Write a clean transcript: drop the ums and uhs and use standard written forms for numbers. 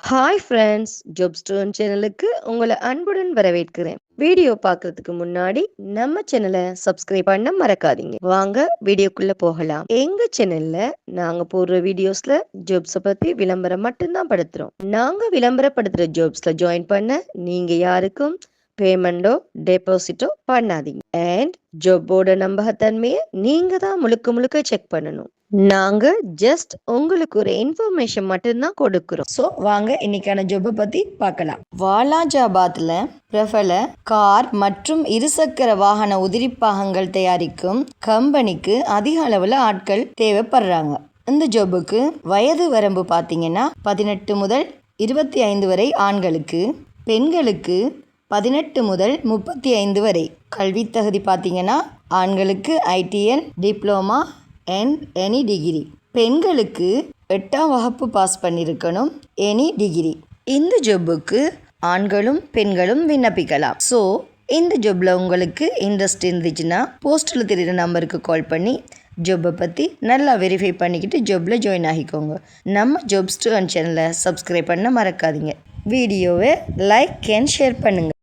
Hi friends, job stone சேனலுக்கு உங்களை அன்புடன் வரவேற்கிறேன். வீடியோ பார்க்கறதுக்கு முன்னாடி நம்ம சேனலை சப்ஸ்கிரைப் பண்ண மறக்காதீங்க. வாங்க வீடியோக்குள்ள போகலாம். எங்க சேனல்ல நாங்க போடுற வீடியோஸ்ல ஜாப்ஸை பத்தி விளம்பரம் மட்டும்தான் படுத்துறோம். நாங்க விளம்பரப்படுத்துற ஜாப்ஸ்ல ஜாயின் பண்ண நீங்க யாருக்கும் பேமெண்டோ டெபாசிட்டோ பண்ணாதீங்க. அண்ட் ஜாப்போட நம்பகத்தன்மையை நீங்க தான் முழுக்க முழுக்க செக் பண்ணணும். நாங்க ஜஸ்ட் உங்களுக்கு ஒரு இன்ஃபர்மேஷன் மட்டும்தான் கொடுக்கிறோம். ஸோ வாங்க இன்னைக்கான ஜாப்பை பத்தி பார்க்கலாம். வாலாஜாபாத்ல பிரபல கார் மற்றும் இருசக்கர வாகன உதிரிப்பாகங்கள் தயாரிக்கும் கம்பெனிக்கு அதிக அளவில் ஆட்கள் தேவைப்படுறாங்க. இந்த ஜாபுக்கு வயது வரம்பு பார்த்தீங்கன்னா 18 முதல் 25 வரை ஆண்களுக்கு, பெண்களுக்கு 18 முதல் 35 வரை. கல்வி தகுதி பார்த்தீங்கன்னா ஆண்களுக்கு ITN diploma and any degree, பெண்களுக்கு 8ஆம் வகுப்பு பாஸ் பண்ணியிருக்கணும், எனி டிகிரி. இந்த ஜாபுக்கு ஆண்களும் பெண்களும் விண்ணப்பிக்கலாம். ஸோ இந்த ஜாபில் உங்களுக்கு இன்ட்ரெஸ்ட் இருந்துச்சுன்னா போஸ்ட்டில் தெரியுற நம்பருக்கு கால் பண்ணி ஜாப்பை பற்றி நல்லா வெரிஃபை பண்ணிக்கிட்டு ஜாபில் ஜாயின் ஆகிக்கோங்க. நம்ம ஜாப்ஸ் டு அண்ட் சேனலை சப்ஸ்கிரைப் பண்ண மறக்காதீங்க. வீடியோவை லைக் அண்ட் ஷேர் பண்ணுங்கள்.